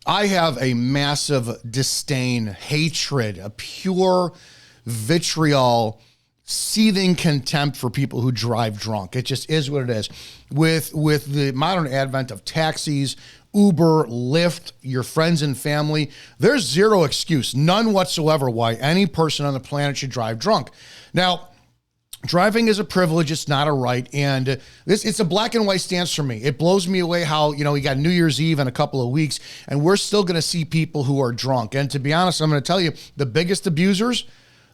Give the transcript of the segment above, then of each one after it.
I have a massive disdain, hatred, a pure vitriol, seething contempt for people who drive drunk. It just is what it is. With the modern advent of taxis, Uber, Lyft, your friends and family, there's zero excuse, none whatsoever, why any person on the planet should drive drunk. Now, driving is a privilege, it's not a right, and it's a black and white stance for me. It blows me away how, you got New Year's Eve in a couple of weeks, and we're still going to see people who are drunk. And to be honest, I'm going to tell you, the biggest abusers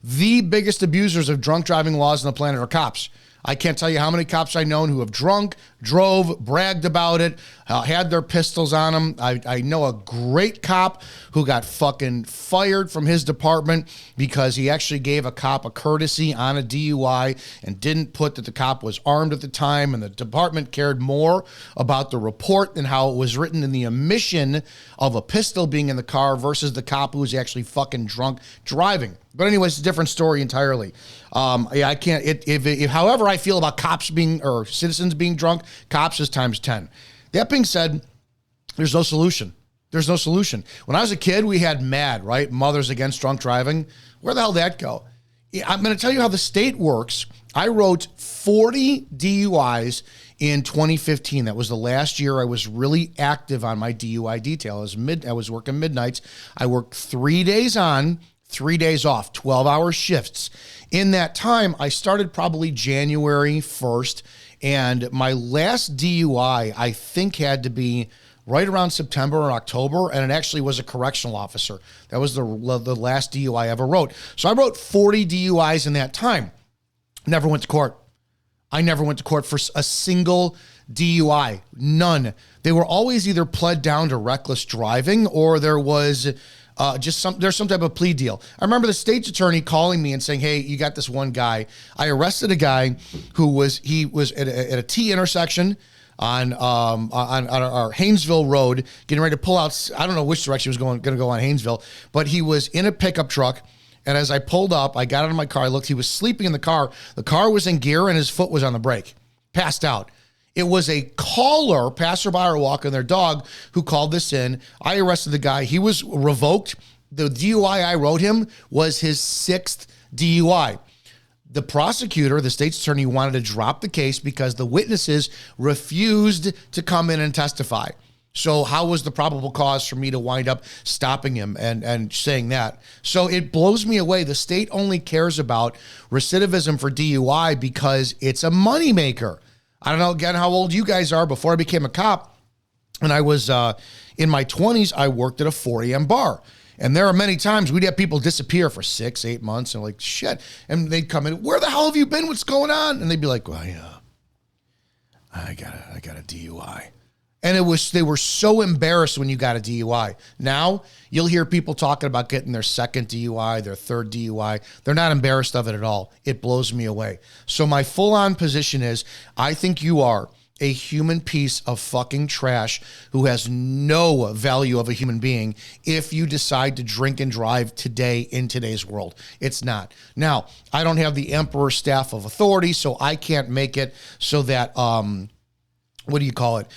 of drunk driving laws on the planet are cops. I can't tell you how many cops I know who have drunk, drove, bragged about it, had their pistols on them. I know a great cop who got fucking fired from his department because he actually gave a cop a courtesy on a DUI and didn't put that the cop was armed at the time, and the department cared more about the report than how it was written in the omission of a pistol being in the car versus the cop who was actually fucking drunk driving. But anyways, it's a different story entirely. I can't, however I feel about cops or citizens being drunk, cops is times 10. That being said, there's no solution. There's no solution. When I was a kid, we had MAD, right? Mothers Against Drunk Driving. Where the hell did that go? I'm going to tell you how the state works. I wrote 40 DUIs in 2015. That was the last year I was really active on my DUI detail. I was working midnights. I worked 3 days on, 3 days off, 12-hour shifts. In that time, I started probably January 1st, and my last DUI, I think, had to be right around September or October, and it actually was a correctional officer. That was the last DUI I ever wrote. So I wrote 40 DUIs in that time. Never went to court. I never went to court for a single DUI. None. They were always either pled down to reckless driving or there was there's some type of plea deal. I remember the state's attorney calling me and saying, "Hey, you got this one guy." I arrested a guy who was at a T intersection on our Haynesville Road, getting ready to pull out. I don't know which direction he was going to go on Haynesville, but he was in a pickup truck. And as I pulled up, I got out of my car. I looked. He was sleeping in the car. The car was in gear, and his foot was on the brake. Passed out. It was a caller, passerby or walker, and their dog who called this in. I arrested the guy. He was revoked. The DUI I wrote him was his 6th DUI. The prosecutor, the state's attorney, wanted to drop the case because the witnesses refused to come in and testify. So how was the probable cause for me to wind up stopping him and saying that? So it blows me away. The state only cares about recidivism for DUI because it's a moneymaker. I don't know, again, how old you guys are. Before I became a cop, when I was in my 20s, I worked at a 4 a.m. bar. And there are many times we'd have people disappear for 6-8 months and like, shit. And they'd come in, "Where the hell have you been? What's going on?" And they'd be like, "Well, I got a DUI." And they were so embarrassed when you got a DUI. Now you'll hear people talking about getting their 2nd DUI, their 3rd DUI. They're not embarrassed of it at all. It blows me away. So my full-on position is, I think you are a human piece of fucking trash who has no value of a human being if you decide to drink and drive today in today's world. It's not. Now, I don't have the emperor's staff of authority, so I can't make it so that what do you call it?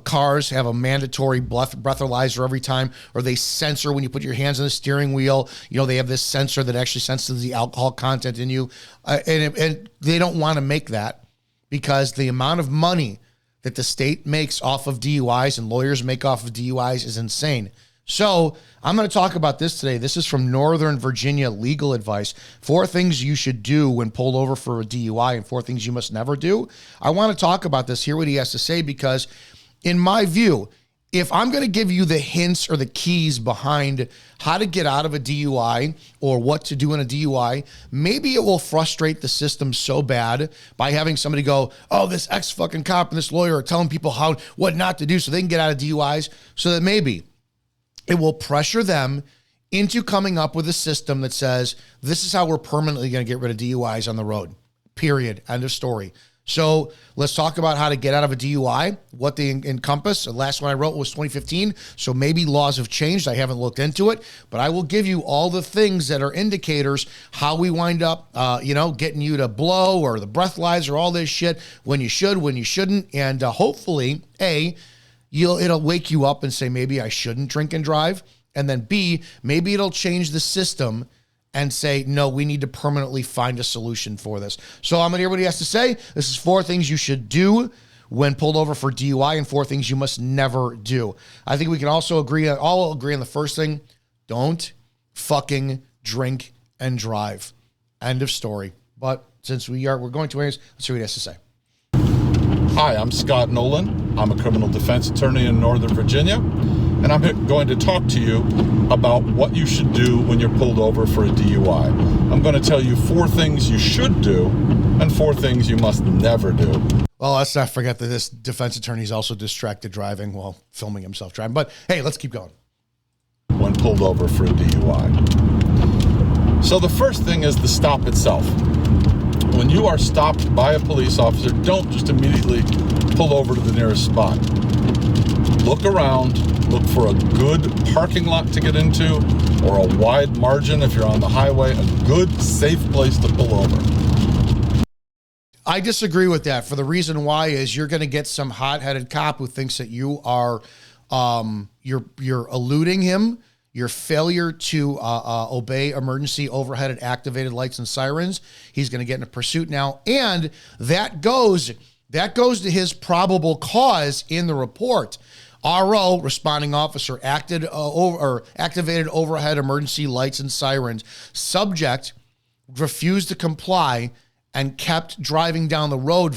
Cars have a mandatory breathalyzer every time, or they censor when you put your hands on the steering wheel. They have this sensor that actually senses the alcohol content in you. And they don't want to make that because the amount of money that the state makes off of DUIs and lawyers make off of DUIs is insane. So I'm going to talk about this today. This is from Northern Virginia Legal Advice. 4 things you should do when pulled over for a DUI and 4 things you must never do. I want to talk about this, hear what he has to say, because in my view, if I'm going to give you the hints or the keys behind how to get out of a DUI or what to do in a DUI, maybe it will frustrate the system so bad by having somebody go, "Oh, this ex-fucking cop and this lawyer are telling people what not to do so they can get out of DUIs," so that maybe it will pressure them into coming up with a system that says, this is how we're permanently going to get rid of DUIs on the road, period, end of story. So let's talk about how to get out of a DUI, what they encompass. The last one I wrote was 2015, so maybe laws have changed. I haven't looked into it, but I will give you all the things that are indicators how we wind up, getting you to blow or the breathalyzer, all this shit, when you should, when you shouldn't, and hopefully, it'll wake you up and say, maybe I shouldn't drink and drive. And then B, maybe it'll change the system and say, no, we need to permanently find a solution for this. So I'm going to hear what he has to say. This is 4 things you should do when pulled over for DUI and 4 things you must never do. I think we can also all agree on the first thing. Don't fucking drink and drive. End of story. But since we're going to anyways, let's hear what he has to say. Hi, I'm Scott Nolan. I'm a criminal defense attorney in Northern Virginia, and I'm going to talk to you about what you should do when you're pulled over for a DUI. I'm going to tell you 4 things you should do and 4 things you must never do. Well, let's not forget that this defense attorney is also distracted driving while filming himself driving. But hey, let's keep going. When pulled over for a DUI. So the first thing is the stop itself. When you are stopped by a police officer, don't just immediately pull over to the nearest spot. Look around, look for a good parking lot to get into, or a wide margin if you're on the highway, a good, safe place to pull over. I disagree with that. For the reason why is you're going to get some hot-headed cop who thinks that you are, you're eluding him. Your failure to obey emergency overhead and activated lights and sirens. He's going to get in a pursuit now, and that goes to his probable cause in the report. RO, responding officer, activated overhead emergency lights and sirens. Subject refused to comply and kept driving down the road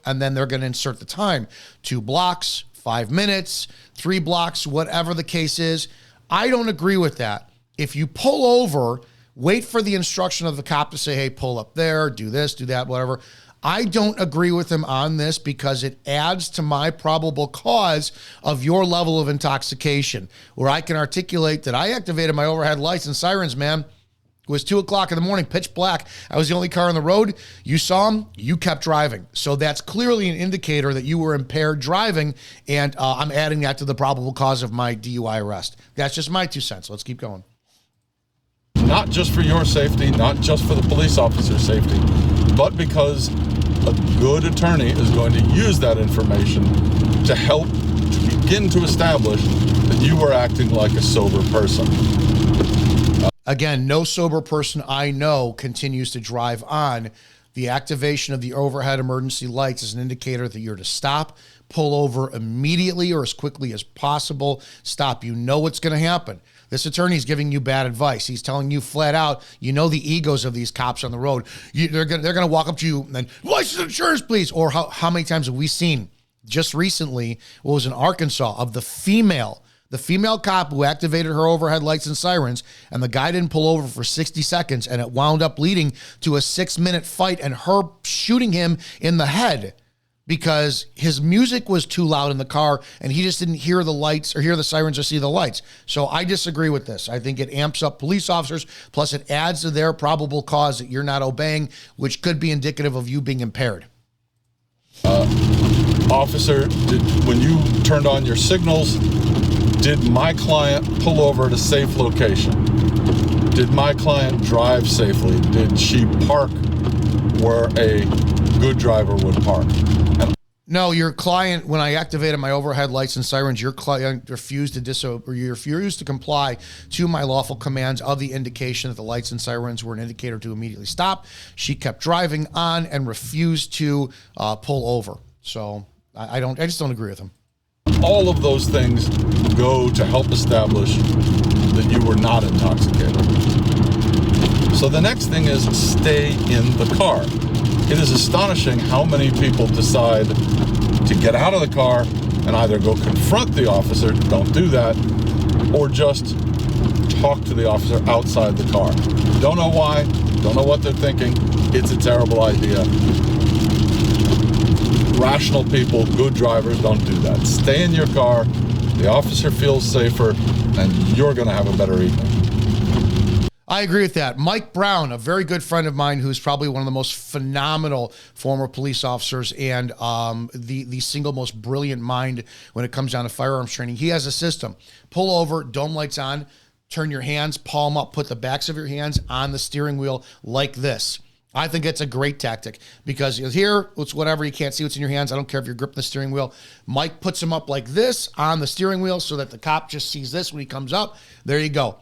and then they're going to insert the time, 2 blocks, 5 minutes, 3 blocks, whatever the case is. I don't agree with that. If you pull over, wait for the instruction of the cop to say, hey, pull up there, do this, do that, whatever. I don't agree with him on this because it adds to my probable cause of your level of intoxication, where I can articulate that I activated my overhead lights and sirens, man. It was 2 o'clock in the morning, pitch black. I was the only car on the road. You saw him, you kept driving. So that's clearly an indicator that you were impaired driving, and I'm adding that to the probable cause of my DUI arrest. That's just my 2 cents. Let's keep going. Not just for your safety, not just for the police officer's safety, but because a good attorney is going to use that information to help to begin to establish that you were acting like a sober person. Again, no sober person I know continues to drive on. The activation of the overhead emergency lights is an indicator that you're to stop, pull over immediately or as quickly as possible. Stop. You know what's going to happen. This attorney is giving you bad advice. He's telling you flat out, you know the egos of these cops on the road. They're going to walk up to you and then, license and insurance, please. Or how many times have we seen just recently, what was in Arkansas, of the female cop who activated her overhead lights and sirens, and the guy didn't pull over for 60 seconds, and it wound up leading to a 6-minute fight and her shooting him in the head because his music was too loud in the car and he just didn't hear the lights or hear the sirens or see the lights. So I disagree with this. I think it amps up police officers, plus it adds to their probable cause that you're not obeying, which could be indicative of you being impaired. Officer, when you turned on your signals, did my client pull over at a safe location? Did my client drive safely? Did she park where a good driver would park? No, your client, when I activated my overhead lights and sirens, your client refused to comply to my lawful commands of the indication that the lights and sirens were an indicator to immediately stop. She kept driving on and refused to pull over. So I just don't agree with him. All of those things go to help establish that you were not intoxicated. So the next thing is stay in the car. It is astonishing how many people decide to get out of the car and either go confront the officer, don't do that, or just talk to the officer outside the car. Don't know why, don't know what they're thinking. It's a terrible idea. Rational people, good drivers, don't do that. Stay in your car, the officer feels safer, and you're going to have a better evening. I agree with that. Mike Brown, a very good friend of mine who's probably one of the most phenomenal former police officers and the single most brilliant mind when it comes down to firearms training. He has a system. Pull over, dome lights on, turn your hands, palm up, put the backs of your hands on the steering wheel like this. I think it's a great tactic because here, it's whatever. You can't see what's in your hands. I don't care if you're gripping the steering wheel. Mike puts them up like this on the steering wheel so that the cop just sees this when he comes up. There you go.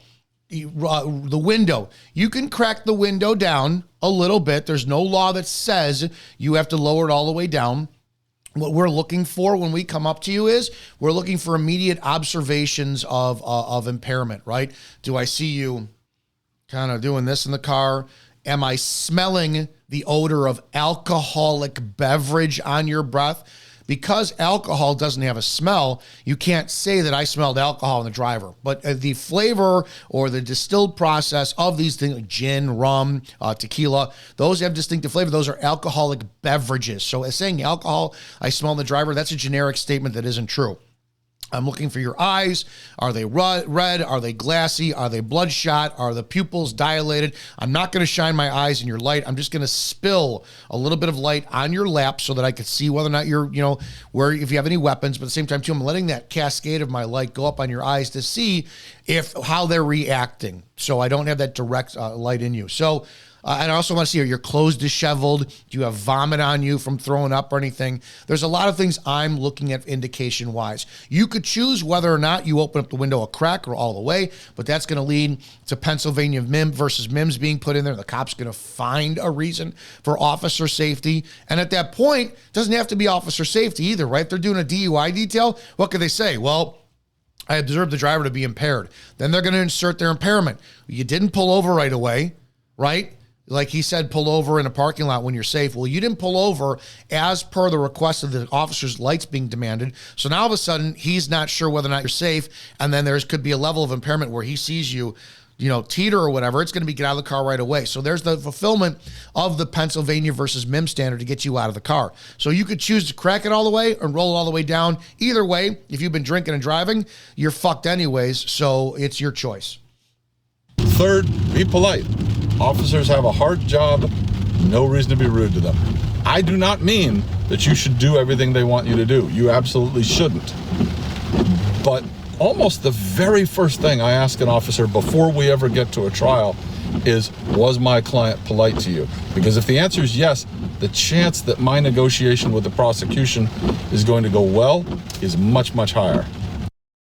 The window. You can crack the window down a little bit. There's no law that says you have to lower it all the way down. What we're looking for when we come up to you is we're looking for immediate observations of impairment, right? Do I see you kind of doing this in the car? Am I smelling the odor of alcoholic beverage on your breath? Because alcohol doesn't have a smell, you can't say that I smelled alcohol in the driver. But the flavor or the distilled process of these things, like gin, rum, tequila, those have distinctive flavor. Those are alcoholic beverages. So as saying alcohol, I smell in the driver, that's a generic statement that isn't true. I'm looking for your eyes. Are they red? Are they glassy? Are they bloodshot? Are the pupils dilated? I'm not going to shine my eyes in your light. I'm just going to spill a little bit of light on your lap so that I could see whether or not you're, where, if you have any weapons. But at the same time, too, I'm letting that cascade of my light go up on your eyes to see how they're reacting. So I don't have that direct light in you. So, and I also want to see, are your clothes disheveled? Do you have vomit on you from throwing up or anything? There's a lot of things I'm looking at indication-wise. You could choose whether or not you open up the window a crack or all the way, but that's going to lead to Pennsylvania MIM versus MIMS being put in there. The cop's going to find a reason for officer safety. And at that point, it doesn't have to be officer safety either, right? They're doing a DUI detail. What could they say? Well, I observed the driver to be impaired. Then they're going to insert their impairment. You didn't pull over right away, right? Like he said, pull over in a parking lot when you're safe. Well, you didn't pull over as per the request of the officer's lights being demanded. So now all of a sudden, he's not sure whether or not you're safe. And then could be a level of impairment where he sees you, teeter or whatever. It's going to be get out of the car right away. So there's the fulfillment of the Pennsylvania versus MIM standard to get you out of the car. So you could choose to crack it all the way or roll it all the way down. Either way, if you've been drinking and driving, you're fucked anyways. So it's your choice. Third, be polite. Officers have a hard job, no reason to be rude to them. I do not mean that you should do everything they want you to do. You absolutely shouldn't. But almost the very first thing I ask an officer before we ever get to a trial is, was my client polite to you? Because if the answer is yes, the chance that my negotiation with the prosecution is going to go well is much, much higher.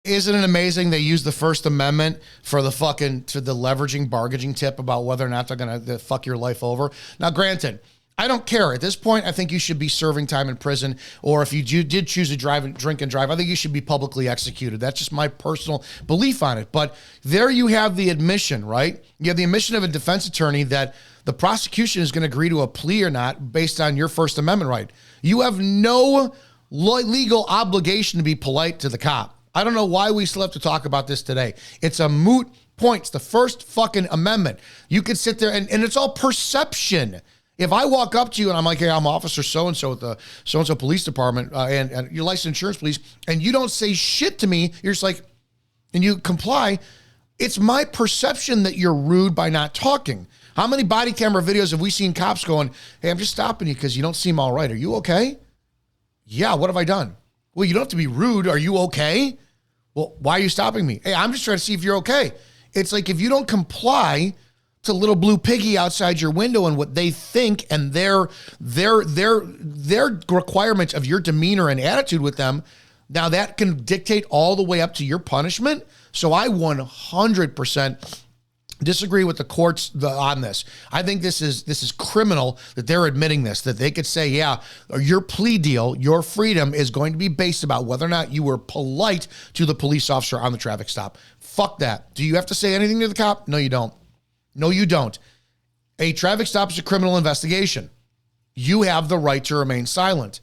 Isn't it amazing they use the First Amendment for the leveraging bargaining tip about whether or not they're going to fuck your life over? Now, granted, I don't care. At this point, I think you should be serving time in prison, or if you did choose to drink and drive, I think you should be publicly executed. That's just my personal belief on it. But there you have the admission, right? You have the admission of a defense attorney that the prosecution is going to agree to a plea or not based on your First Amendment right. You have no legal obligation to be polite to the cop. I don't know why we still have to talk about this today. It's a moot point. It's the First fucking Amendment. You could sit there and it's all perception. If I walk up to you and I'm like, hey, I'm Officer so-and-so at the so-and-so police department and you're licensed insurance police, and you don't say shit to me, you're just like, and you comply, it's my perception that you're rude by not talking. How many body camera videos have we seen cops going, hey, I'm just stopping you because you don't seem all right. Are you okay? Yeah, what have I done? Well, you don't have to be rude. Are you okay? Well, why are you stopping me? Hey, I'm just trying to see if you're okay. It's like if you don't comply to little blue piggy outside your window and what they think and their requirements of your demeanor and attitude with them, now that can dictate all the way up to your punishment. So I 100% disagree with the courts on this. I think this is criminal that they're admitting this, that they could say, yeah, your plea deal, your freedom is going to be based about whether or not you were polite to the police officer on the traffic stop. Fuck that. Do you have to say anything to the cop? No, you don't. No, you don't. A traffic stop is a criminal investigation. You have the right to remain silent.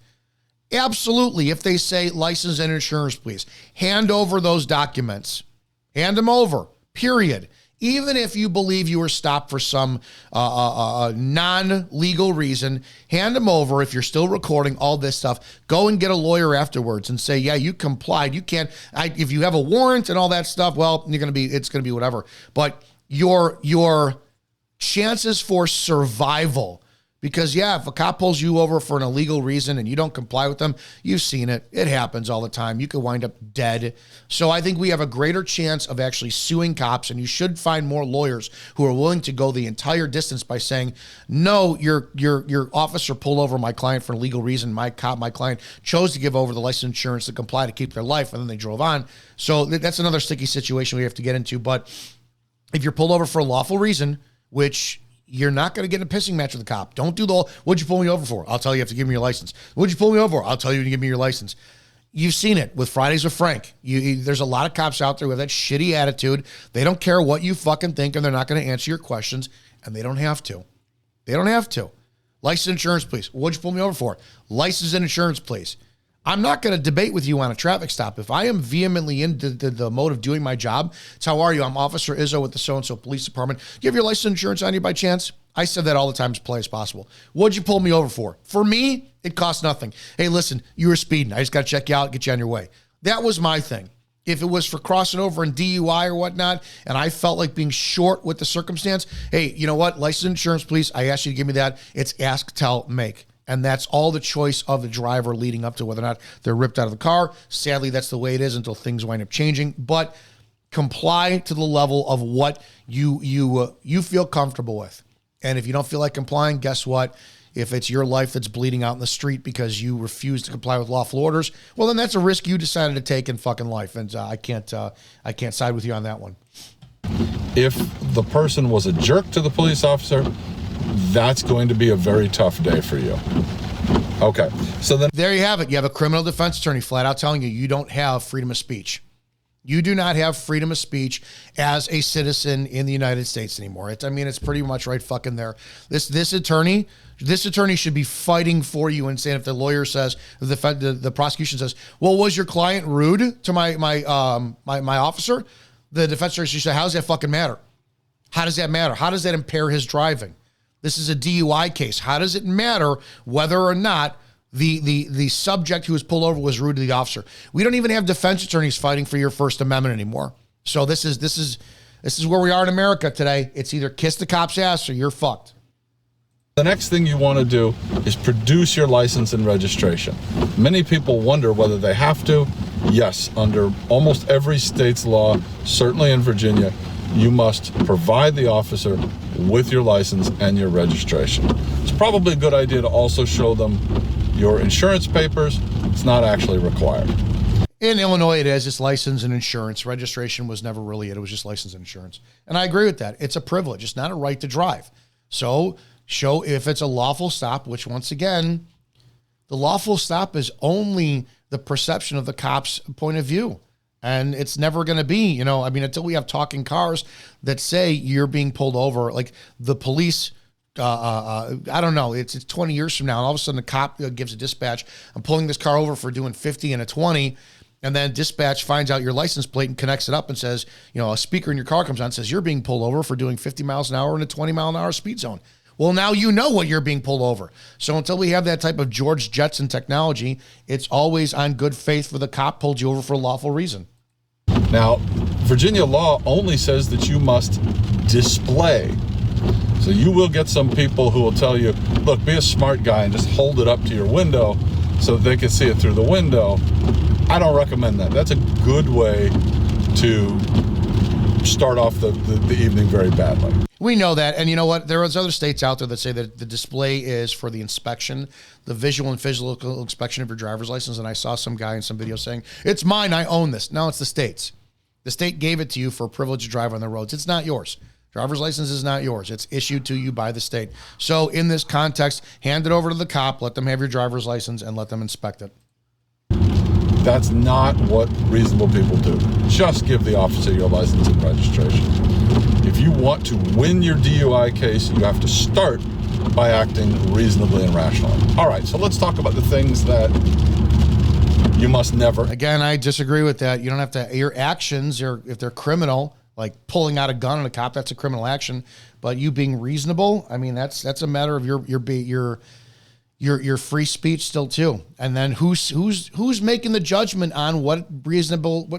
Absolutely. If they say license and insurance, please hand over those documents. Hand them over, period. Even if you believe you were stopped for some non-legal reason, hand them over. If you're still recording all this stuff, go and get a lawyer afterwards and say, yeah, you complied. You can't, if you have a warrant and all that stuff, well, it's going to be whatever. But your chances for survival Because, yeah, if a cop pulls you over for an illegal reason and you don't comply with them, you've seen it. It happens all the time. You could wind up dead. So I think we have a greater chance of actually suing cops, and you should find more lawyers who are willing to go the entire distance by saying, no, your officer pulled over my client for an illegal reason. My client chose to give over the license insurance to comply to keep their life, and then they drove on. So that's another sticky situation we have to get into. But if you're pulled over for a lawful reason, which you're not going to get in a pissing match with the cop. Don't do what'd you pull me over for? I'll tell you have to give me your license. What'd you pull me over for? I'll tell you to give me your license. You've seen it with Fridays with Frank. There's a lot of cops out there with that shitty attitude. They don't care what you fucking think, and they're not going to answer your questions, and they don't have to. They don't have to. License insurance, please. What'd you pull me over for? License and insurance, please. I'm not going to debate with you on a traffic stop. If I am vehemently into the mode of doing my job, it's how are you? I'm Officer Izzo with the so-and-so police department. Do you have your license insurance on you by chance? I said that all the time as polite as possible. What'd you pull me over for? For me, it costs nothing. Hey, listen, you were speeding. I just got to check you out, get you on your way. That was my thing. If it was for crossing over in DUI or whatnot, and I felt like being short with the circumstance, hey, you know what? License insurance, please. I asked you to give me that. It's ask, tell, make. And that's all the choice of the driver leading up to whether or not they're ripped out of the car. Sadly, that's the way it is until things wind up changing. But comply to the level of what you feel comfortable with. And if you don't feel like complying, guess what? If it's your life that's bleeding out in the street because you refuse to comply with lawful orders, well, then that's a risk you decided to take in fucking life. And I can't side with you on that one. If the person was a jerk to the police officer, that's going to be a very tough day for you. Okay, so then there you have it. You have a criminal defense attorney flat out telling you don't have freedom of speech. You do not have freedom of speech as a citizen in the United States anymore. It's pretty much right fucking there. This attorney should be fighting for you and saying, if the lawyer says, the prosecution says, well, was your client rude to my officer? The defense attorney should say, how does that fucking matter? How does that matter? How does that impair his driving? This is a DUI case. How does it matter whether or not the subject who was pulled over was rude to the officer? We don't even have defense attorneys fighting for your First Amendment anymore. So this is where we are in America today. It's either kiss the cop's ass or you're fucked. The next thing you want to do is produce your license and registration. Many people wonder whether they have to. Yes, under almost every state's law, certainly in Virginia, you must provide the officer with your license and your registration. It's probably a good idea to also show them your insurance papers. It's not actually required. In Illinois, it is. It's license and insurance. Registration was never really it. It was just license and insurance. And I agree with that. It's a privilege. It's not a right to drive. So show if it's a lawful stop, which once again, the lawful stop is only the perception of the cop's point of view. And it's never going to be, until we have talking cars that say you're being pulled over, like the police, I don't know, it's 20 years from now, and all of a sudden a cop gives a dispatch, I'm pulling this car over for doing 50 and a 20, and then dispatch finds out your license plate and connects it up and says, a speaker in your car comes on and says, you're being pulled over for doing 50 miles an hour in a 20 mile an hour speed zone. Well, now you know what you're being pulled over. So until we have that type of George Jetson technology, it's always on good faith for the cop pulled you over for a lawful reason. Now, Virginia law only says that you must display. So you will get some people who will tell you, look, be a smart guy and just hold it up to your window so that they can see it through the window. I don't recommend that. That's a good way to start off the evening very badly. We know that. And you know what? There is other states out there that say that the display is for the inspection, the visual and physical inspection of your driver's license. And I saw some guy in some video saying, it's mine, I own this. No, it's the state's. The state gave it to you for a privilege to drive on the roads. It's not yours. Driver's license is not yours. It's issued to you by the state. So in this context, hand it over to the cop, let them have your driver's license, and let them inspect it. That's not what reasonable people do. Just give the officer your license and registration. If you want to win your DUI case, you have to start by acting reasonably and rationally. All right, so let's talk about the things that you must never. Again, I disagree with that. You don't have to, your actions, if they're criminal, like pulling out a gun on a cop, that's a criminal action. But you being reasonable, that's a matter of your free speech still too. And then who's making the judgment on what reasonableness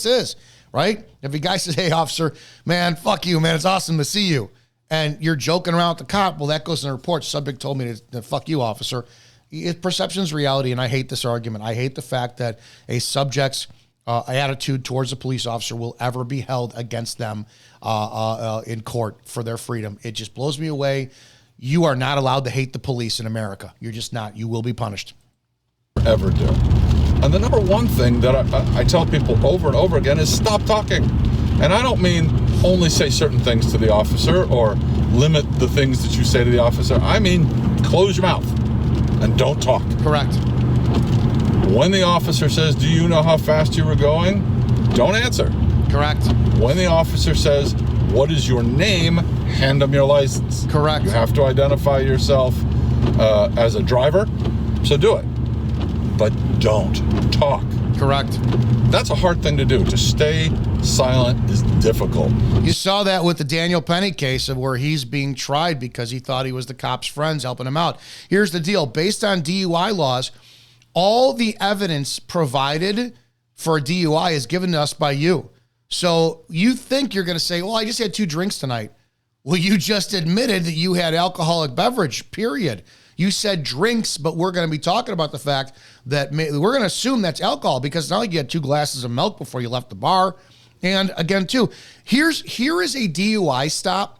is, right? If a guy says, hey, officer, man, fuck you, man, it's awesome to see you. and you're joking around with the cop, well, that goes in the report. Subject told me to fuck you, officer. Perception's reality, and I hate this argument. I hate the fact that a subject's attitude towards a police officer will ever be held against them in court for their freedom. It just blows me away. You are not allowed to hate the police in America. You're just not. You will be punished. Ever do. And the number one thing that I tell people over and over again is stop talking. And I don't mean only say certain things to the officer or limit the things that you say to the officer. I mean close your mouth and don't talk. Correct. When the officer says, do you know how fast you were going? Don't answer. Correct. When the officer says, what is your name? Hand them your license. Correct. You have to identify yourself as a driver, so do it. But don't talk. Correct. That's a hard thing to do. To stay silent is difficult. You saw that with the Daniel Penny case of where he's being tried because he thought he was the cop's friends helping him out. Here's the deal. Based on DUI laws, all the evidence provided for a DUI is given to us by you. So you think you're going to say, well, I just had 2 drinks tonight. Well, you just admitted that you had alcoholic beverage, period. You said drinks, but we're going to be talking about the fact that we're going to assume that's alcohol because it's not like you had 2 glasses of milk before you left the bar. And again, too, here is a DUI stop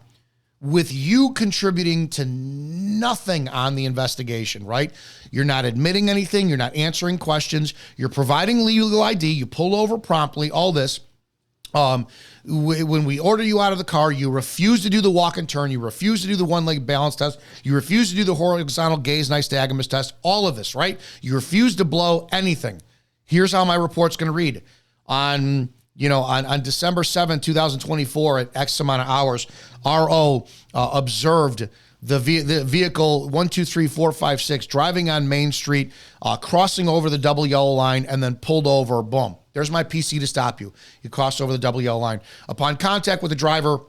with you contributing to nothing on the investigation, right? You're not admitting anything. You're not answering questions. You're providing legal ID. You pull over promptly, all this. When we order you out of the car, you refuse to do the walk and turn. You refuse to do the one-leg balance test. You refuse to do the horizontal gaze nystagmus test. All of this, right? You refuse to blow anything. Here's how my report's going to read. On December 7, 2024 at X amount of hours, RO observed the vehicle 123-456 driving on Main Street, crossing over the double yellow line, and then pulled over. Boom. There's my PC to stop you. You crossed over the double yellow line. Upon contact with the driver,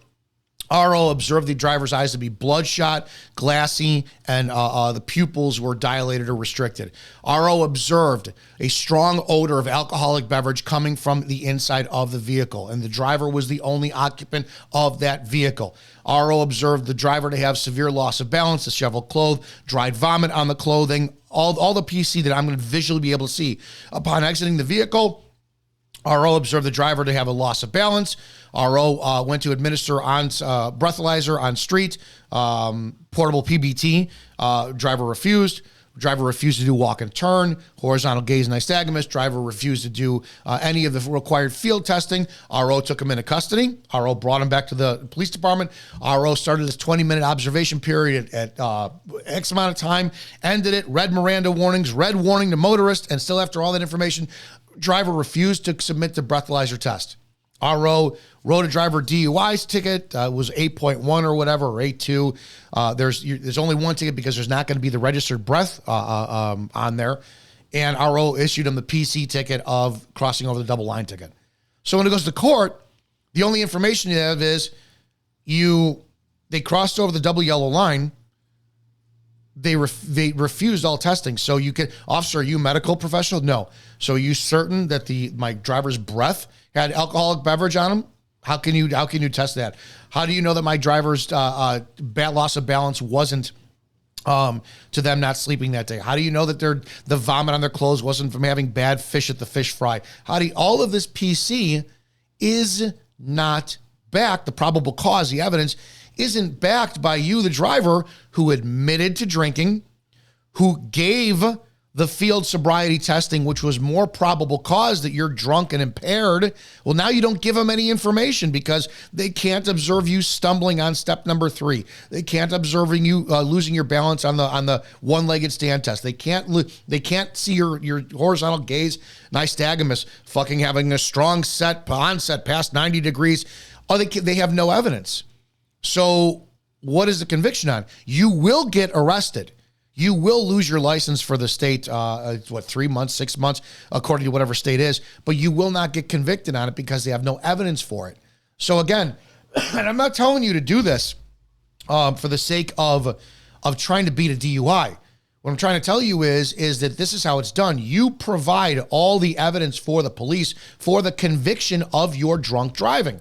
RO observed the driver's eyes to be bloodshot, glassy, and the pupils were dilated or restricted. RO observed a strong odor of alcoholic beverage coming from the inside of the vehicle, and the driver was the only occupant of that vehicle. RO observed the driver to have severe loss of balance, disheveled clothes, dried vomit on the clothing, all the PC that I'm going to visually be able to see. Upon exiting the vehicle, RO observed the driver to have a loss of balance. RO went to administer on breathalyzer on street, portable PBT. Driver refused. Driver refused to do walk and turn, horizontal gaze nystagmus. Driver refused to do any of the required field testing. RO took him into custody. RO brought him back to the police department. RO started this 20-minute observation period at X amount of time, ended it, read Miranda warnings, read warning to motorists, and still after all that information, driver refused to submit the breathalyzer test. RO wrote a driver DUI ticket, was 8.1 or whatever, or 8.2. There's only one ticket because there's not going to be the registered breath on there. And RO issued him the PC ticket of crossing over the double line ticket. So when it goes to court, the only information you have is they crossed over the double yellow line. They refused all testing. So officer, are you a medical professional? No. So are you certain that my driver's breath had alcoholic beverage on him? How can you test that? How do you know that my driver's loss of balance wasn't to them not sleeping that day? How do you know that the vomit on their clothes wasn't from having bad fish at the fish fry? All of this PC is not backed. The probable cause, the evidence, isn't backed by you, the driver, who admitted to drinking, who gave the field sobriety testing, which was more probable cause that you're drunk and impaired. Well, now you don't give them any information because they can't observe you stumbling on step number 3. They can't observe you losing your balance on the one-legged stand test. They can't see your horizontal gaze nystagmus fucking having a strong onset past 90 degrees. They have no evidence. So what is the conviction on? You will get arrested. You will lose your license for the state, 3 months, 6 months, according to whatever state is, but you will not get convicted on it because they have no evidence for it. So again, and I'm not telling you to do this for the sake of trying to beat a DUI. What I'm trying to tell you is that this is how it's done. You provide all the evidence for the police for the conviction of your drunk driving.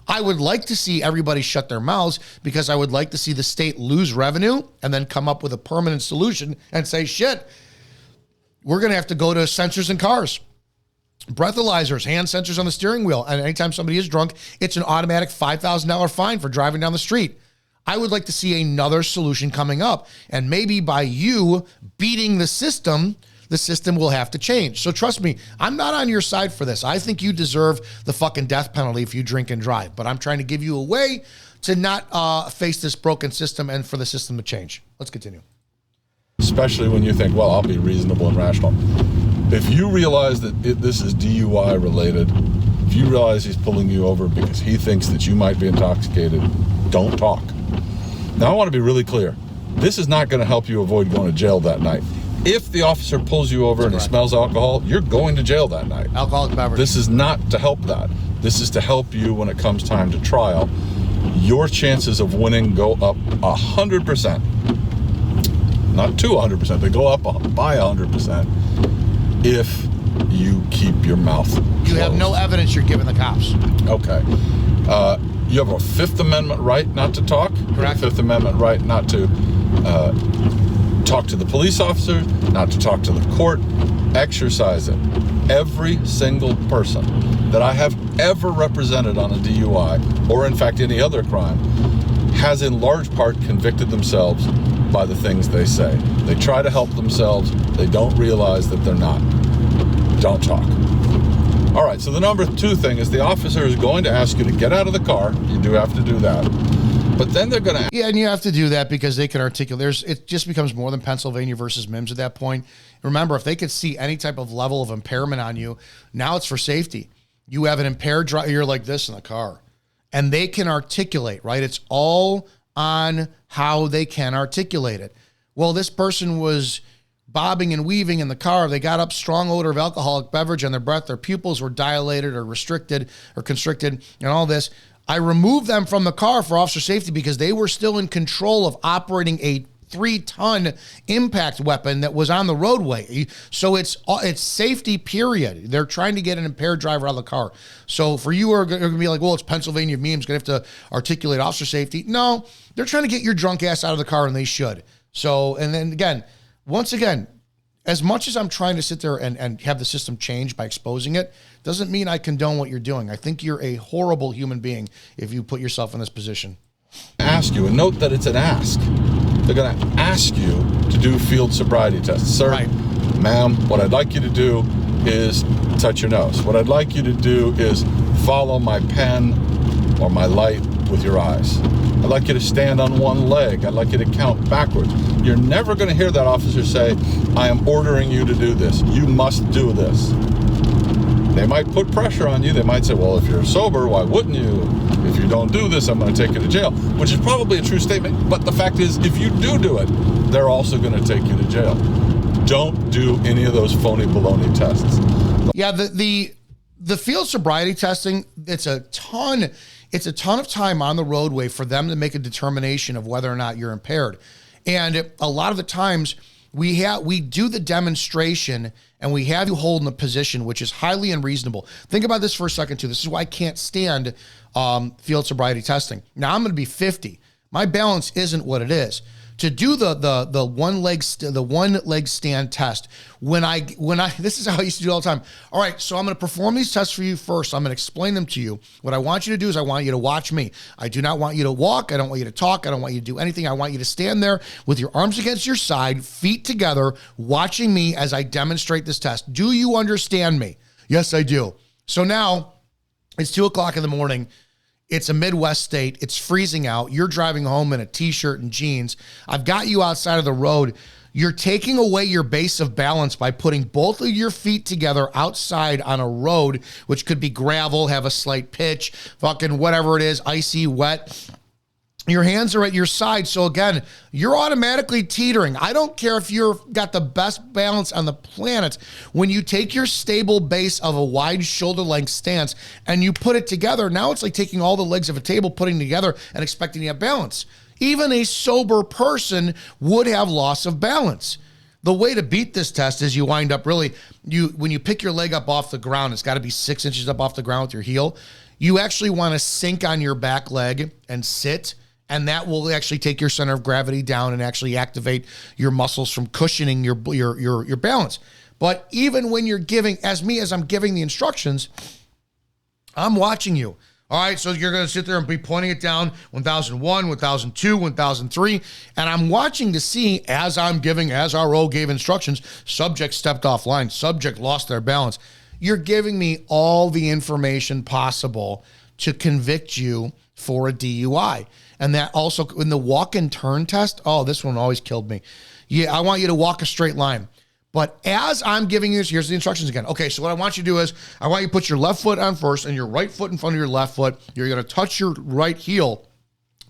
I would like to see everybody shut their mouths because I would like to see the state lose revenue and then come up with a permanent solution and say, shit, we're going to have to go to sensors in cars, breathalyzers, hand sensors on the steering wheel. And anytime somebody is drunk, it's an automatic $5,000 fine for driving down the street. I would like to see another solution coming up. And maybe by you beating the system will have to change. So trust me, I'm not on your side for this. I think you deserve the fucking death penalty if you drink and drive. But I'm trying to give you a way to not face this broken system and for the system to change. Let's continue. Especially when you think, well, I'll be reasonable and rational. If you realize that this is DUI related, if you realize he's pulling you over because he thinks that you might be intoxicated, don't talk. Now, I want to be really clear. This is not going to help you avoid going to jail that night. If the officer pulls you over and he smells alcohol, you're going to jail that night. Alcoholic beverage. This is not to help that. This is to help you when it comes time to trial. Your chances of winning go up 100%. Not to 100%, they go up by 100% if you keep your mouth closed. You have no evidence you're giving the cops. Okay. You have a Fifth Amendment right not to talk. Correct. Fifth Amendment right not to talk to the police officer, not to talk to the court. Exercise it. Every single person that I have ever represented on a DUI, or in fact any other crime, has in large part convicted themselves by the things they say. They try to help themselves. They don't realize that they're not. Don't talk. All right, so the number 2 thing is the officer is going to ask you to get out of the car. You do have to do that. But then they're going to... Yeah, and you have to do that because they can articulate. It just becomes more than Pennsylvania versus Mims at that point. Remember, if they could see any type of level of impairment on you, now it's for safety. You have an impaired driver, you're like this in the car. And they can articulate, right? It's all on how they can articulate it. Well, this person was bobbing and weaving in the car. They got up strong odor of alcoholic beverage on their breath. Their pupils were dilated or restricted or constricted and all this. I removed them from the car for officer safety because they were still in control of operating a 3-ton impact weapon that was on the roadway. So it's safety, period. They're trying to get an impaired driver out of the car. So for you are going to be like, well, it's Pennsylvania memes, going to have to articulate officer safety. No, they're trying to get your drunk ass out of the car, and they should. So, and then again, once again, as much as I'm trying to sit there and have the system change by exposing it, doesn't mean I condone what you're doing. I think you're a horrible human being if you put yourself in this position. Ask you, and note that it's an ask. They're going to ask you to do field sobriety tests. Sir, right. Ma'am, what I'd like you to do is touch your nose. What I'd like you to do is follow my pen or my light with your eyes. I'd like you to stand on one leg. I'd like you to count backwards. You're never going to hear that officer say, I am ordering you to do this. You must do this. They might put pressure on you. They might say, well, if you're sober, why wouldn't you? If you don't do this, I'm going to take you to jail, which is probably a true statement. But the fact is, if you do it, they're also going to take you to jail. Don't do any of those phony baloney tests. Yeah, the field sobriety testing, it's a ton of time on the roadway for them to make a determination of whether or not you're impaired. And a lot of the times we do the demonstration and we have you hold in a position which is highly unreasonable. Think about this for a second too. This is why I can't stand field sobriety testing. Now I'm going to be 50. My balance isn't what it is. To do the one leg stand test, when I this is how I used to do it all the time. All right, so I'm going to perform these tests for you first. I'm going to explain them to you. What I want you to do is I want you to watch me. I do not want you to walk. I don't want you to talk. I don't want you to do anything. I want you to stand there with your arms against your side, feet together, watching me as I demonstrate this test. Do you understand me? Yes, I do. So now it's 2:00 in the morning. It's a Midwest state. It's freezing out. You're driving home in a t-shirt and jeans. I've got you outside of the road. You're taking away your base of balance by putting both of your feet together outside on a road, which could be gravel, have a slight pitch, fucking whatever it is, icy, wet. Your hands are at your side. So again, you're automatically teetering. I don't care if you've got the best balance on the planet. When you take your stable base of a wide shoulder length stance and you put it together, now it's like taking all the legs of a table, putting together and expecting to have balance. Even a sober person would have loss of balance. The way to beat this test is you wind up when you pick your leg up off the ground, it's got to be 6 inches up off the ground with your heel. You actually want to sink on your back leg and sit, and that will actually take your center of gravity down and actually activate your muscles from cushioning your balance. But even when you're giving, as I'm giving the instructions, I'm watching you. All right, so you're going to sit there and be pointing it down, 1001, 1002, 1003, and I'm watching to see as RO gave instructions, subject stepped offline, subject lost their balance. You're giving me all the information possible to convict you for a DUI. And that also, in the walk and turn test, this one always killed me. Yeah, I want you to walk a straight line. But as I'm giving you, here's the instructions again. Okay, so what I want you to do is, I want you to put your left foot on first and your right foot in front of your left foot. You're going to touch your right heel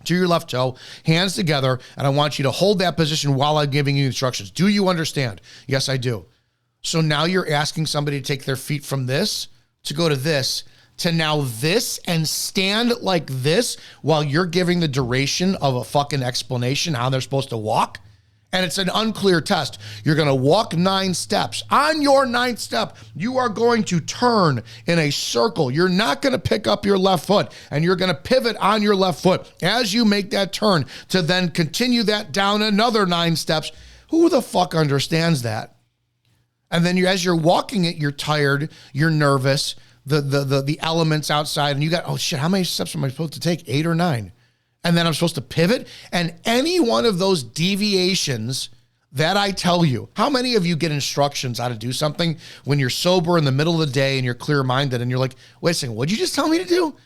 to your left toe, hands together, and I want you to hold that position while I'm giving you instructions. Do you understand? Yes, I do. So now you're asking somebody to take their feet from this to go to this, to now this, and stand like this while you're giving the duration of a fucking explanation how they're supposed to walk? And it's an unclear test. You're going to walk 9 steps. On your 9th step, you are going to turn in a circle. You're not going to pick up your left foot, and you're going to pivot on your left foot as you make that turn to then continue that down another 9 steps. Who the fuck understands that? And then as you're walking it, you're tired, you're nervous, the elements outside, and you got, oh shit, how many steps am I supposed to take? 8 or 9? And then I'm supposed to pivot. And any one of those deviations that I tell you, how many of you get instructions how to do something when you're sober in the middle of the day and you're clear-minded and you're like, wait a second, what'd you just tell me to do?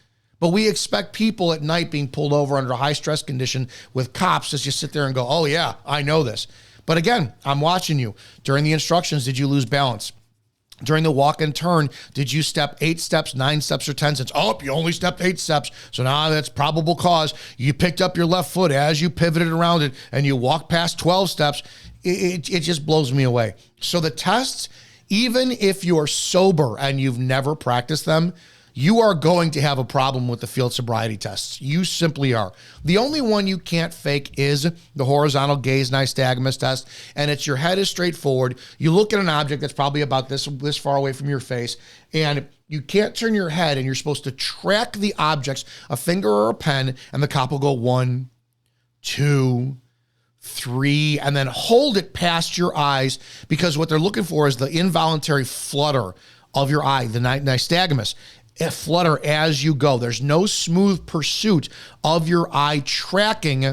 But we expect people at night being pulled over under a high stress condition with cops to just sit there and go, oh yeah, I know this. But again, I'm watching you. During the instructions, did you lose balance? During the walk and turn, did you step 8 steps, 9 steps, or 10 steps? Oh, you only stepped 8 steps. So now that's probable cause. You picked up your left foot as you pivoted around it and you walked past 12 steps. It just blows me away. So the tests, even if you're sober and you've never practiced them, you are going to have a problem with the field sobriety tests. You simply are. The only one you can't fake is the horizontal gaze nystagmus test, and it's your head is straight forward. You look at an object that's probably about this far away from your face, and you can't turn your head, and you're supposed to track the objects, a finger or a pen, and the cop will go 1, 2, 3, and then hold it past your eyes, because what they're looking for is the involuntary flutter of your eye, the nystagmus. A flutter as you go. There's no smooth pursuit of your eye tracking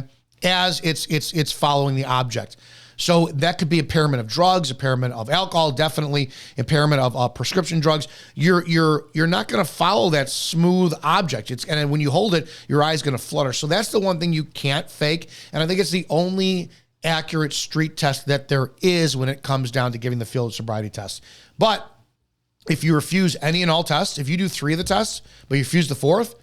as it's following the object. So that could be impairment of drugs, impairment of alcohol, definitely impairment of prescription drugs. You're not going to follow that smooth object. And when you hold it, your eye's going to flutter. So that's the one thing you can't fake. And I think it's the only accurate street test that there is when it comes down to giving the field sobriety test. But if you refuse any and all tests, if you do 3 of the tests, but you refuse the 4th,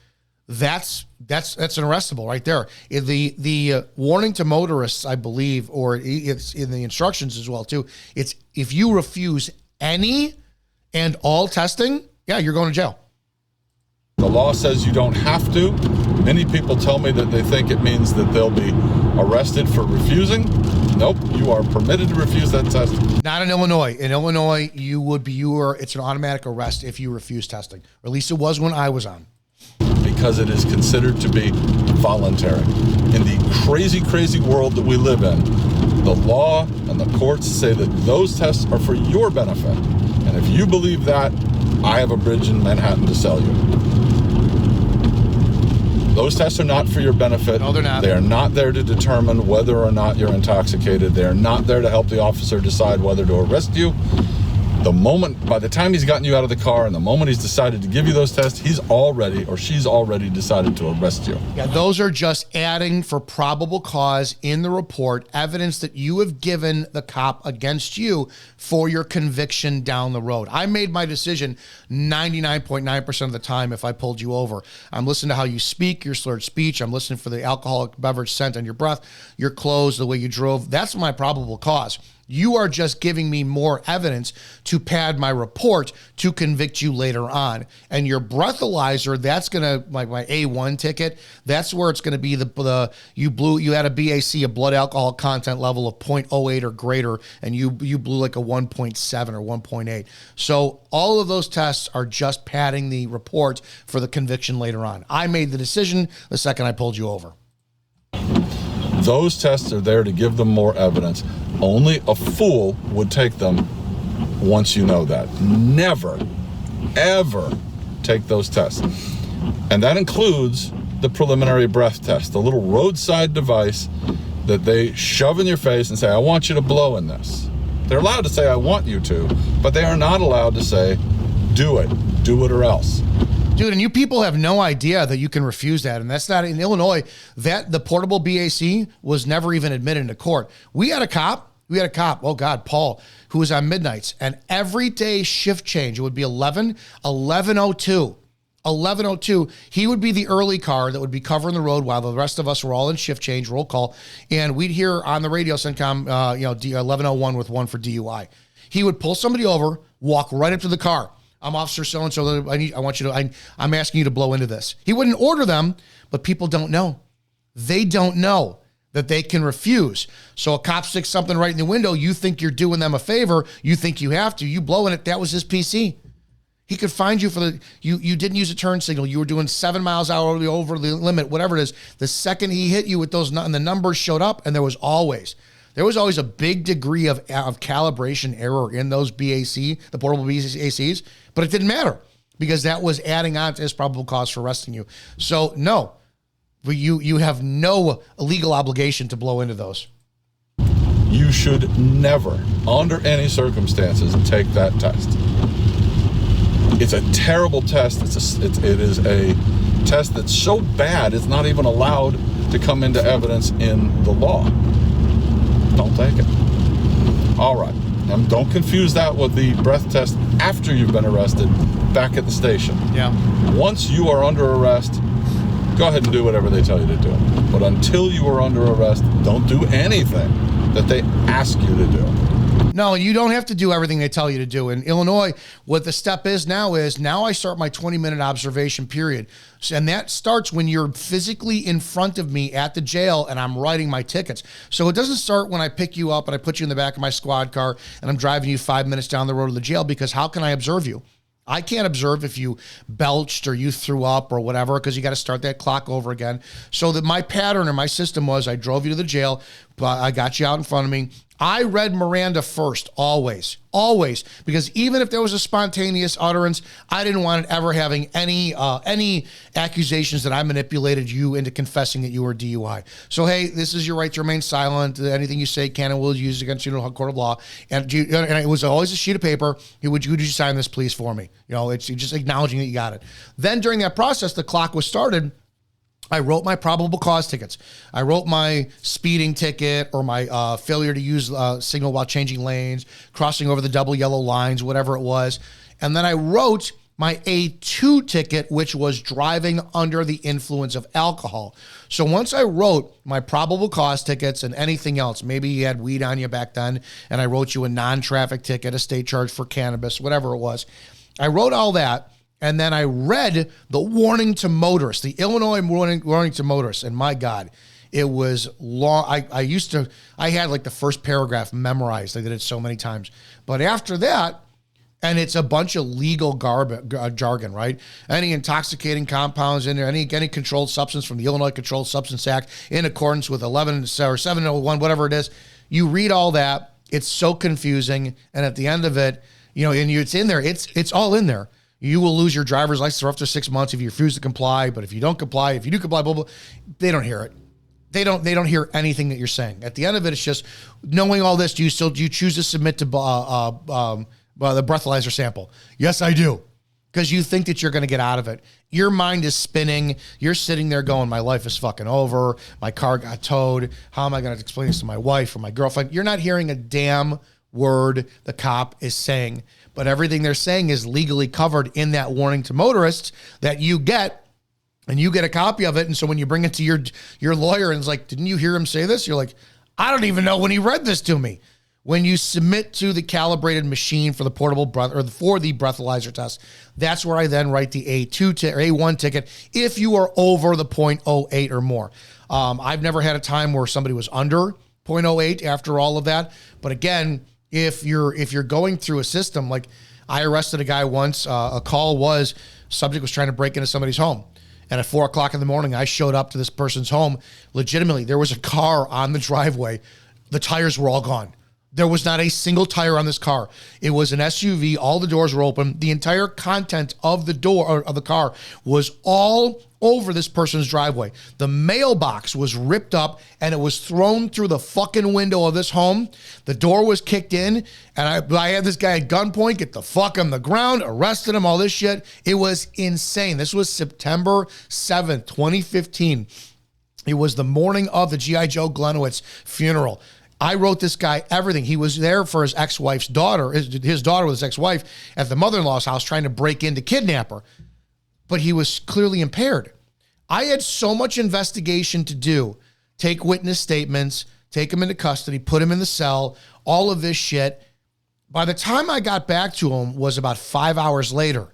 that's an arrestable right there. The warning to motorists, I believe, or it's in the instructions as well too. It's if you refuse any and all testing, yeah, you're going to jail. The law says you don't have to. Many people tell me that they think it means that they'll be arrested for refusing. Nope, you are permitted to refuse that test. Not in Illinois. In Illinois, it's an automatic arrest if you refuse testing. Or at least it was when I was on. Because it is considered to be voluntary. In the crazy, crazy world that we live in, the law and the courts say that those tests are for your benefit. And if you believe that, I have a bridge in Manhattan to sell you. Those tests are not for your benefit. No, they're not. They are not there to determine whether or not you're intoxicated. They are not there to help the officer decide whether to arrest you. By the time he's gotten you out of the car and the moment he's decided to give you those tests, she's already decided to arrest you. Yeah, those are just adding for probable cause in the report, evidence that you have given the cop against you for your conviction down the road. I made my decision 99.9% of the time if I pulled you over. I'm listening to how you speak, your slurred speech. I'm listening for the alcoholic beverage scent on your breath, your clothes, the way you drove. That's my probable cause. You are just giving me more evidence to pad my report to convict you later on. And your breathalyzer, that's going to, like my A1 ticket, that's where it's going to be you had a BAC, a blood alcohol content level of 0.08 or greater, and you blew like a 1.7 or 1.8. So all of those tests are just padding the report for the conviction later on. I made the decision the second I pulled you over. Those tests are there to give them more evidence. Only a fool would take them once you know that. Never, ever take those tests. And that includes the preliminary breath test, the little roadside device that they shove in your face and say, I want you to blow in this. They're allowed to say, I want you to, but they are not allowed to say, do it or else. Dude, and you people have no idea that you can refuse that. And that's not in Illinois. That the portable BAC was never even admitted into court. We had a cop, oh God, Paul, who was on midnights, and every day shift change, it would be 11:02. He would be the early car that would be covering the road while the rest of us were all in shift change, roll call. And we'd hear on the radio, CENTCOM, 11:01 with one for DUI. He would pull somebody over, walk right up to the car. I'm Officer so-and-so. I'm asking you to blow into this. He wouldn't order them, but people don't know. They don't know that they can refuse. So a cop sticks something right in the window. You think you're doing them a favor. You think you have to. You blow in it. That was his PC. He could find you for you didn't use a turn signal. You were doing 7 miles an hour over the limit, whatever it is. The second he hit you with those, and the numbers showed up, and there was always a big degree of calibration error in those BAC, the portable BACs, but it didn't matter because that was adding on to his probable cause for arresting you. So no, you have no legal obligation to blow into those. You should never, under any circumstances, take that test. It's a terrible test. It is a test that's so bad it's not even allowed to come into evidence in the law. Don't take it. All right. And don't confuse that with the breath test after you've been arrested back at the station. Yeah. Once you are under arrest, go ahead and do whatever they tell you to do. But until you are under arrest, don't do anything that they ask you to do. No, you don't have to do everything they tell you to do. In Illinois, what the step is now I start my 20-minute observation period. And that starts when you're physically in front of me at the jail and I'm writing my tickets. So it doesn't start when I pick you up and I put you in the back of my squad car and I'm driving you 5 minutes down the road to the jail, because how can I observe you? I can't observe if you belched or you threw up or whatever, because you got to start that clock over again. So that my pattern or my system was I drove you to the jail, but I got you out in front of me. I read Miranda first, always, because even if there was a spontaneous utterance, I didn't want it ever having any accusations that I manipulated you into confessing that you were DUI. So, hey, this is your right to remain silent. Anything you say can and will be used against you in a court of law. And it was always a sheet of paper. Would you sign this, please, for me? It's just acknowledging that you got it. Then during that process, the clock was started. I wrote my probable cause tickets. I wrote my speeding ticket or my failure to use signal while changing lanes, crossing over the double yellow lines, whatever it was. And then I wrote my A2 ticket, which was driving under the influence of alcohol. So once I wrote my probable cause tickets and anything else, maybe you had weed on you back then, and I wrote you a non-traffic ticket, a state charge for cannabis, whatever it was. I wrote all that. And then I read the warning to motorists, the Illinois warning to motorists. And my God, it was long. I had like the first paragraph memorized. I did it so many times. But after that, and it's a bunch of legal jargon, right? Any intoxicating compounds in there, any controlled substance from the Illinois Controlled Substance Act in accordance with 11 or 701, whatever it is. You read all that. It's so confusing. And at the end of it, it's in there. It's all in there. You will lose your driver's license after 6 months if you refuse to comply. But if you don't comply, if you do comply, blah, blah, they don't hear it. They don't hear anything that you're saying. At the end of it, it's just knowing all this. Do you choose to submit to the breathalyzer sample? Yes, I do. Because you think that you're going to get out of it. Your mind is spinning. You're sitting there going, my life is fucking over. My car got towed. How am I going to explain this to my wife or my girlfriend? You're not hearing a damn word the cop is saying. But everything they're saying is legally covered in that warning to motorists that you get, and you get a copy of it. And so when you bring it to your lawyer and it's like, didn't you hear him say this? You're like, I don't even know when he read this to me. When you submit to the calibrated machine for the portable breath or for the breathalyzer test, that's where I then write the A2 or A1 ticket if you are over the 0.08 or more. I've never had a time where somebody was under 0.08 after all of that. But again, if you're going through a system, like I arrested a guy once, a call was subject was trying to break into somebody's home. And at 4 o'clock in the morning, I showed up to this person's home. Legitimately, there was a car on the driveway. The tires were all gone. There was not a single tire on this car. It was an SUV. All the doors were open. The entire content of the door or of the car was all over this person's driveway. The mailbox was ripped up and it was thrown through the fucking window of this home. The door was kicked in and I had this guy at gunpoint, get the fuck on the ground, arrested him, all this shit. It was insane. This was September 7th, 2015. It was the morning of the G.I. Joe Glenowitz funeral. I wrote this guy everything. He was there for his ex-wife's daughter. His daughter was his ex-wife at the mother-in-law's house trying to break in to kidnap her. But he was clearly impaired. I had so much investigation to do. Take witness statements, take him into custody, put him in the cell, all of this shit. By the time I got back to him was about 5 hours later.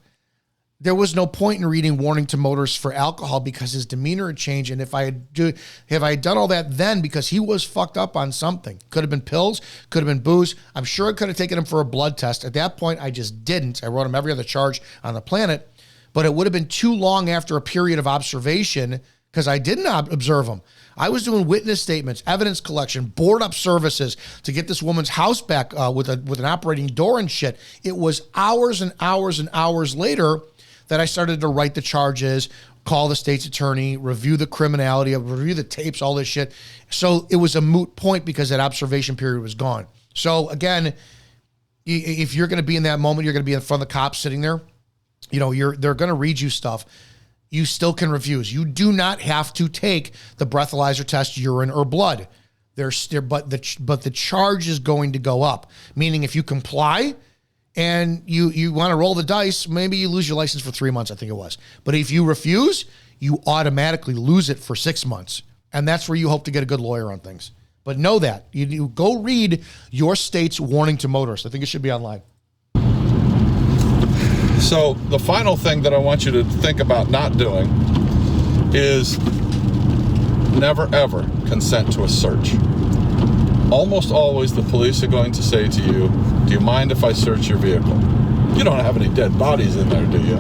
There was no point in reading warning to motorists for alcohol because his demeanor had changed. And if I had done all that then, because he was fucked up on something, could have been pills, could have been booze. I'm sure I could have taken him for a blood test. At that point, I just didn't. I wrote him every other charge on the planet, but it would have been too long after a period of observation because I did not observe him. I was doing witness statements, evidence collection, board up services to get this woman's house back with an operating door and shit. It was hours and hours and hours later that I started to write the charges, call the state's attorney, review the criminality, review the tapes, all this shit. So it was a moot point because that observation period was gone. So again, if you're going to be in that moment, you're going to be in front of the cops sitting there, they're going to read you stuff. You still can refuse. You do not have to take the breathalyzer test, urine or blood. But the charge is going to go up. Meaning if you comply, and you want to roll the dice, maybe you lose your license for 3 months, I think it was. But if you refuse, you automatically lose it for 6 months. And that's where you hope to get a good lawyer on things. But know that. You go read your state's warning to motorists. I think it should be online. So the final thing that I want you to think about not doing is never, ever consent to a search. Almost always the police are going to say to you, do you mind if I search your vehicle? You don't have any dead bodies in there, do you?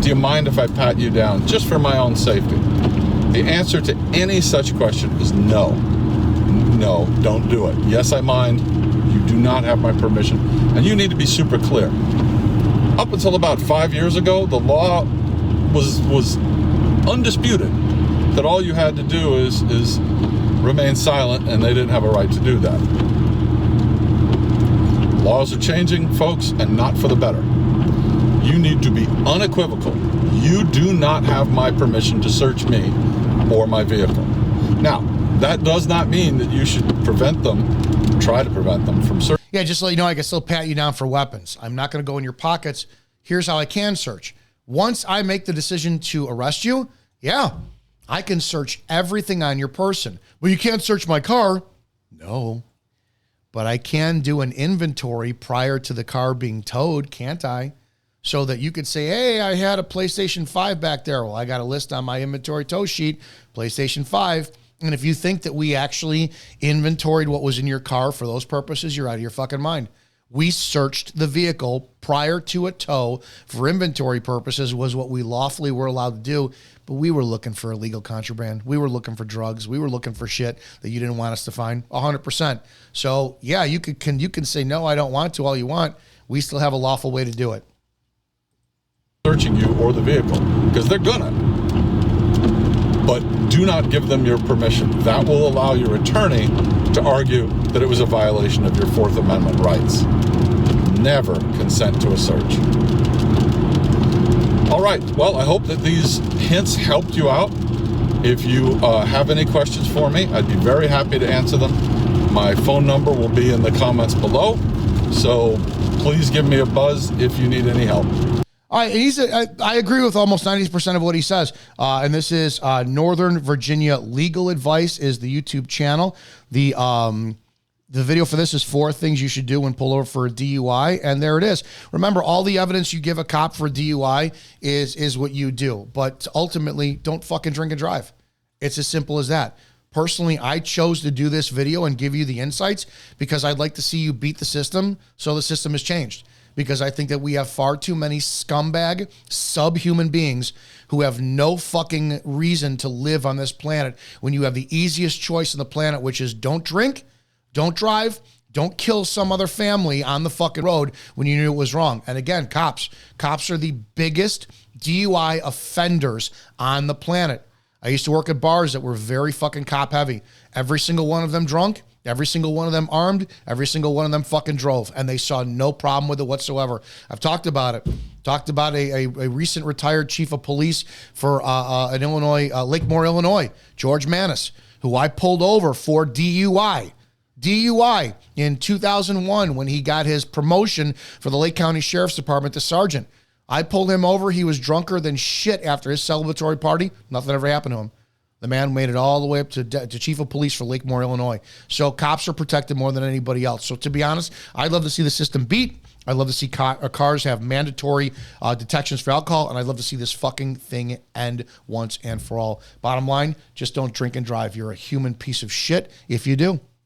Do you mind if I pat you down just for my own safety? The answer to any such question is no. No, don't do it. Yes, I mind. You do not have my permission. And you need to be super clear. Up until about 5 years ago, the law was undisputed that all you had to do is remain silent, and they didn't have a right to do that. Laws are changing, folks, and not for the better. You need to be unequivocal. You do not have my permission to search me or my vehicle. Now, that does not mean that you should try to prevent them from searching. Yeah, just to let you know, I can still pat you down for weapons. I'm not going to go in your pockets. Here's how I can search. Once I make the decision to arrest you, yeah, I can search everything on your person. Well, you can't search my car. No. But I can do an inventory prior to the car being towed, can't I? So that you could say, hey, I had a PlayStation 5 back there. Well, I got a list on my inventory tow sheet, PlayStation 5. And if you think that we actually inventoried what was in your car for those purposes, you're out of your fucking mind. We searched the vehicle prior to a tow for inventory purposes was what we lawfully were allowed to do. But we were looking for illegal contraband. We were looking for drugs. We were looking for shit that you didn't want us to find 100%. So yeah, you can say, no, I don't want to all you want. We still have a lawful way to do it. Searching you or the vehicle because they're gonna. But do not give them your permission. That will allow your attorney to argue that it was a violation of your Fourth Amendment rights. Never consent to a search. All right, well, I hope that these hints helped you out. If you have any questions for me, I'd be very happy to answer them. My phone number will be in the comments below, so please give me a buzz if you need any help. All right, I agree with almost 90% of what he says. And this is Northern Virginia Legal Advice is the YouTube channel. The The video for this is 4 things you should do when pulled over for a DUI, and there it is. Remember, all the evidence you give a cop for a DUI is what you do, but ultimately, don't fucking drink and drive. It's as simple as that. Personally, I chose to do this video and give you the insights because I'd like to see you beat the system so the system has changed. Because I think that we have far too many scumbag, subhuman beings who have no fucking reason to live on this planet when you have the easiest choice on the planet, which is don't drink, don't drive, don't kill some other family on the fucking road when you knew it was wrong. And again, cops are the biggest DUI offenders on the planet. I used to work at bars that were very fucking cop heavy. Every single one of them drunk, every single one of them armed, every single one of them fucking drove, and they saw no problem with it whatsoever. I've talked about it. Talked about a recent retired chief of police for in Illinois, Lakemore, Illinois, George Manis, who I pulled over for DUI in 2001 when he got his promotion for the Lake County Sheriff's Department to sergeant. I pulled him over. He was drunker than shit after his celebratory party. Nothing ever happened to him. The man made it all the way up to chief of police for Lakemore, Illinois. So cops are protected more than anybody else. So to be honest, I'd love to see the system beat. I'd love to see cars have mandatory detections for alcohol, and I'd love to see this fucking thing end once and for all. Bottom line, just don't drink and drive. You're a human piece of shit if you do.